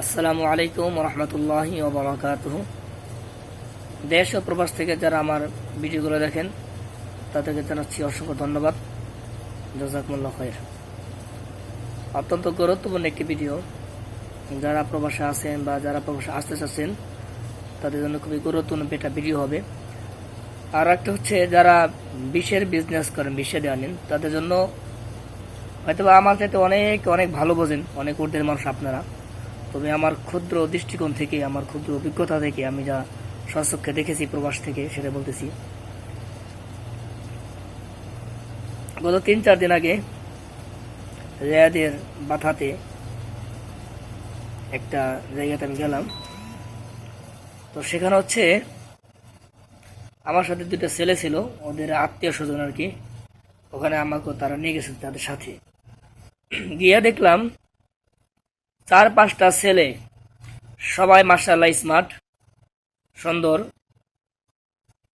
আসসালামু আলাইকুম রহমতুল্লাহি ওয়া বারাকাতুহু। দেশ ও প্রবাস থেকে যারা আমার ভিডিওগুলো দেখেন তাদেরকে জানাচ্ছি অসংখ্য ধন্যবাদ। জাযাকুমুল্লাহ খাইর। অত্যন্ত গুরুত্বপূর্ণ একটি ভিডিও। যারা প্রবাসে আছেন বা যারা প্রবাসে আসতে চাচ্ছেন তাদের জন্য খুবই গুরুত্বপূর্ণ একটা ভিডিও হবে। আর একটা হচ্ছে যারা বিষের বিজনেস করেন, বিষে দেওয়া নেন, তাদের জন্য হয়তো আমার চাইতে অনেক অনেক ভালো বোঝেন, অনেক ঊর্ধ্বের মানুষ আপনারা। তবে আমার ক্ষুদ্র দৃষ্টিকোণ থেকে, আমার ক্ষুদ্র অভিজ্ঞতা থেকে আমি যা স্বচক্ষে দেখেছি প্রবাস থেকে সেটা বলতেছি। গত 3-4 দিন আগে রিয়াদের বাথাতে একটা জায়গাতে আমি গেলাম। তো সেখানে হচ্ছে আমার সাথে 2টা ছেলে ছিল, ওদের আত্মীয় স্বজন আর কি। ওখানে আমাকে তারা নিয়ে গেছে তাদের সাথে। গিয়ে দেখলাম 4-5টা ছেলে, সবাই মাশাআল্লাহ স্মার্ট, সুন্দর,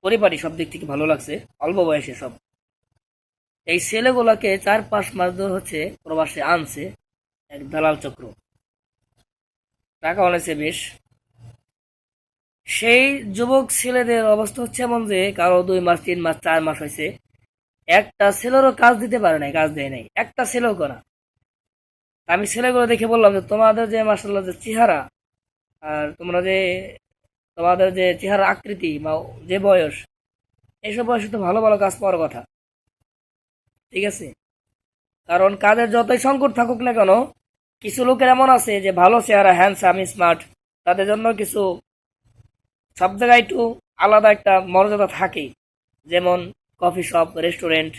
পরিপাটি, সব দিক থেকে ভালো লাগছে, অল্প বয়সে সব। এই ছেলেগুলোকে 4-5 মাস ধরে হচ্ছে প্রবাসে আনছে এক দালাল চক্র, টাকা অনেছে বেশ। সেই যুবক ছেলেদের অবস্থা হচ্ছে এমন যে কারো 2 মাস, 3 মাস, 4 মাস হয়েছে, একটা ছেলেরও কাজ দিতে পারে নাই, কাজ দেয় নাই, একটা ছেলেও করা। আমি ছেলেগুলো দেখে বললাম যে তোমাদের যে মাশাআল্লাহ যে চেহারা, আর তোমাদের যে চেহারা আকৃতি বা যে বয়স, এইসব বয়সে তো ভালো ভালো কাজ পাওয়ার কথা, ঠিক আছে? কারণ কাজের যতই সংকট থাকুক না কেন, কিছু লোকের এমন আছে যে ভালো চেহারা, হ্যান্ডসাম, স্মার্ট, তাদের জন্য কিছু সব জায়গায় একটু আলাদা একটা মর্যাদা থাকে। যেমন কফি শপ, রেস্টুরেন্ট,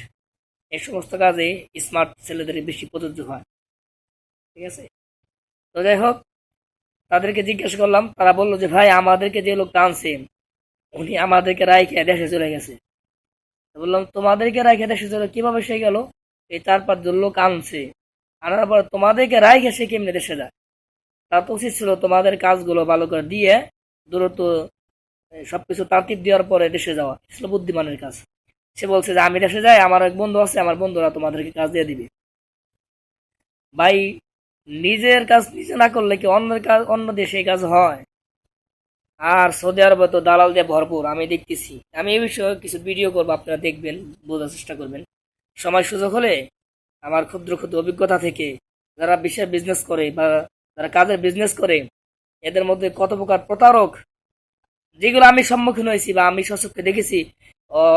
এই সমস্ত কাজে স্মার্ট ছেলেদের বেশি প্রযোজ্য হয়, ঠিক আছে? তো যাই হোক, তাদেরকে জিজ্ঞেস করলাম, তারা বললো যে ভাই আমাদেরকে যে লোকটা আনছে উনি আমাদেরকে রাইখে দেশে চলে গেছে। বললাম তোমাদেরকে রাইখে দেশে চলে কিভাবে সে গেল? এই 4-5 জন লোক আনছে, আনার পর তোমাদেরকে রাইখে সে কেমনে দেশে যায়? তার তো উচিত ছিল তোমাদের কাজগুলো ভালো করে দিয়ে দ্রুত সবকিছু তারতিব দেওয়ার পরে দেশে যাওয়া, ছিল বুদ্ধিমানের কাজ। সে বলছে যে আমি দেশে যাই, আমার এক বন্ধু আছে, আমার বন্ধুরা তোমাদেরকে কাজ দিয়ে দিবে। ভাই, নিজের কাজ নিজে না করলে কি অন্যের কাজ অন্য দেশে কাজ হয়? আর সৌদি আরবে তো দালাল দিয়ে ভরপুর, আমি দেখতেছি। আমি এই বিষয়ে কিছু ভিডিও করবো, আপনারা দেখবেন, বোঝার চেষ্টা করবেন সময় সুযোগ হলে। আমার ক্ষুদ্র ক্ষুদ্র অভিজ্ঞতা থেকে যারা বিশেষ বিজনেস করে বা যারা কাজের বিজনেস করে, এদের মধ্যে কত প্রকার প্রতারক, যেগুলো আমি সম্মুখীন হয়েছি বা আমি স্বচক্ষে দেখেছি,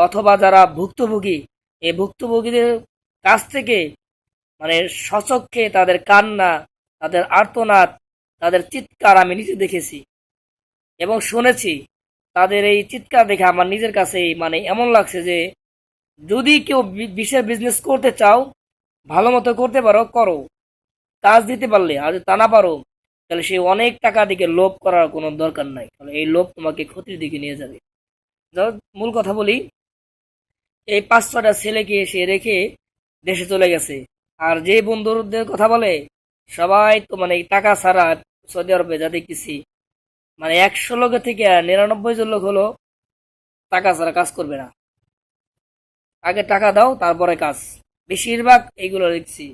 অথবা যারা ভুক্তভোগী, এই ভুক্তভোগীদের কাছ থেকে মানে স্বচক্ষে তাদের কান্না, তাদের আর্তনাদ, তাদের চিৎকার আমি নিজে দেখেছি এবং শুনেছি। তাদের এই চিৎকার দেখে আমার নিজের কাছে মানে এমন লাগছে যে যদি কেউ বিশেষ বিজনেস করতে চাও, ভালো মতো করতে পারো, করো, কাজ দিতে পারলে। আর যদি তা না পারো, তাহলে সে অনেক টাকা দিকে লোভ করার কোনো দরকার নাই, তাহলে এই লোভ তোমাকে ক্ষতির দিকে নিয়ে যাবে। মূল কথা বলি, এই 5-6টা ছেলেকে সে রেখে দেশে চলে গেছে। আর যে বন্ধুদের কথা বলে, সবাই তো মানে টাকা ছাড়া সৌদি আরবে যা দেখতেছি, মানে 100 লোকের থেকে 99 জন লোক হলো টাকা ছাড়া কাজ করবে না। আগে টাকা দাও তারপরে কাজ, বেশিরভাগ এইগুলো দেখছি।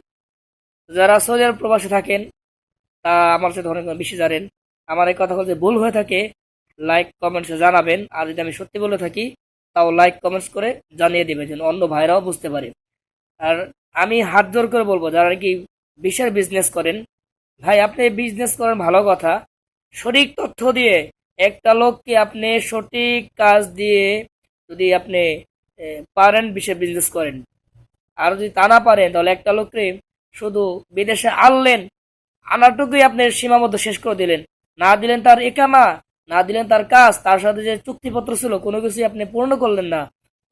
যারা সৌদি আরব প্রবাসে থাকেন তা আমার সাথে অনেক বেশি জানেন। আমার এই কথা যদি ভুল হয়ে থাকে লাইক কমেন্টসে জানাবেন, আর যদি আমি সত্যি বলে থাকি তাও লাইক কমেন্টস করে জানিয়ে দেবেন যেন অন্য ভাইরাও বুঝতে পারে। আর আমি হাত জোর করে বলবো যারা নাকি বিশাল বিজনেস করেন, ভাই আপনি বিজনেস করেন ভালো কথা, সঠিক তথ্য দিয়ে একটা লোককে আপনি সঠিক কাজ দিয়ে যদি আপনি পারেন বিশাল বিজনেস করেন। আর যদি তা না পারেন তাহলে একটা লোককে শুধু বিদেশে আনলেন, আনারটুকুই আপনি সীমাবদ্ধ শেষ করে দিলেন, না দিলেন তার একামা, না দিলেন তার কাজ, তার সাথে যে চুক্তিপত্র ছিল কোনো কিছু আপনি পূর্ণ করলেন না,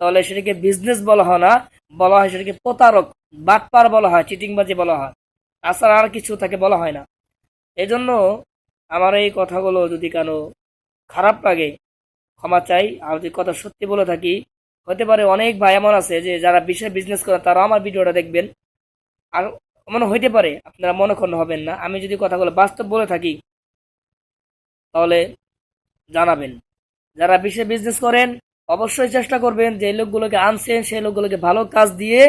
তাহলে সেটাকে বিজনেস বলা হয় না, বলা হয় সেটাকে প্রতারক, বাটপার বলা হয়, চিটিংবাজি বলা হয়। তাছাড়া আর কিছু তাকে বলা হয় না। এই জন্য আমার এই কথাগুলো যদি কারো খারাপ লাগে ক্ষমা চাই। আর যদি কথা সত্যি বলে থাকি, হতে পারে অনেক ভাই এমন আছে যে যারা বিশেষ বিজনেস করে তারা আমার ভিডিওটা দেখবেন, আর মনে হইতে পারে আপনারা মনে ক্ষুণ্ণ হবেন না। আমি যদি কথাগুলো বাস্তব বলে থাকি তাহলে জানাবেন। যারা বিশেষ বিজনেস করেন অবশ্যই চেষ্টা করবেন যে লোকগুলোকে আনছেন সেই লোকগুলোকে ভালো কাজ দিয়ে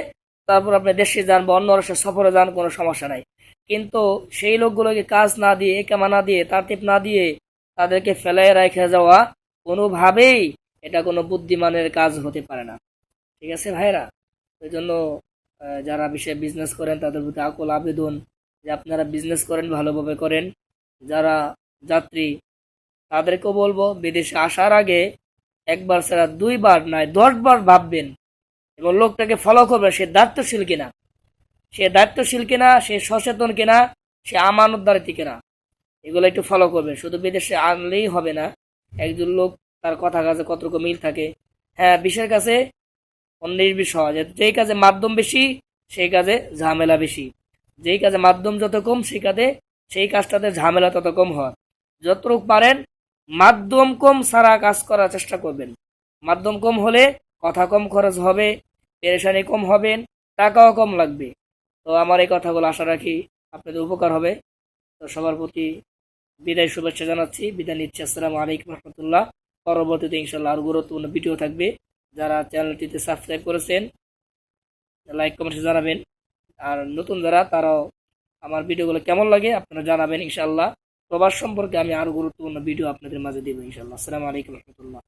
তারপর আপনি দেশে যান বা অন্য রাষ্ট্রে সফরে যান, কোনো সমস্যা নাই। কিন্তু সেই লোকগুলোকে কাজ না দিয়ে, একামা না দিয়ে, তারতিব না দিয়ে তাদেরকে ফেলায় রেখে যাওয়া কোনোভাবেই এটা কোনো বুদ্ধিমানের কাজ হতে পারে না। ঠিক আছে ভাইরা? ওই জন্য যারা বিষয়ে বিজনেস করেন তাদের প্রতি আকুল আবেদন যে আপনারা বিজনেস করেন, ভালোভাবে করেন। যারা যাত্রী তাদেরকেও বলবো বিদেশে আসার আগে একবার ছাড়া 2 বার নয় 10 বার ভাববেন এবং লোকটাকে ফলো করবে সে দায়িত্বশীল কিনা, সে সচেতন কিনা, সে আমানতদারিত্ব কিনা, এগুলো একটু ফলো করবে। শুধু বিদেশে আনলেই হবে না। একজন লোক তার কথা কাজে কতটুকু মিল থাকে। হ্যাঁ, বিষয়ের কাছে অন্যের বিষয় যে যেই কাজে মাধ্যম বেশি সেই কাজে ঝামেলা বেশি, যেই কাজে মাধ্যম যত কম সেই কাজটাতে ঝামেলা তত কম হয়। যতটুকু পারেন মাধ্যম কম ছাড়া কাজ করার চেষ্টা করবেন। মাধ্যম কম হলে কথা কম খরচ হবে, পেরেশানি কম হবেন, টাকাও কম লাগবে। তো আমার এই কথাগুলো আশা রাখি আপনাদের উপকার হবে। তো সবার প্রতি বিদায় শুভেচ্ছা জানাচ্ছি, বিদায় নিচ্ছি। আসসালামু আলাইকুম রহমতুল্লাহ। পরবর্তীতে ইনশাল্লাহ আরো গুরুত্বপূর্ণ ভিডিও থাকবে। যারা চ্যানেলটিতে সাবস্ক্রাইব করেছেন লাইক কমেন্টে জানাবেন, আর নতুন যারা তারাও আমার ভিডিওগুলো কেমন লাগে আপনারা জানাবেন। ইনশাল্লাহ প্রবাস সম্পর্কে আমি আরো গুরুত্বপূর্ণ ভিডিও আপনাদের মাঝে দেবো ইনশাল্লাহ। আসসালামু আলাইকুম রহমতুল্লাহ।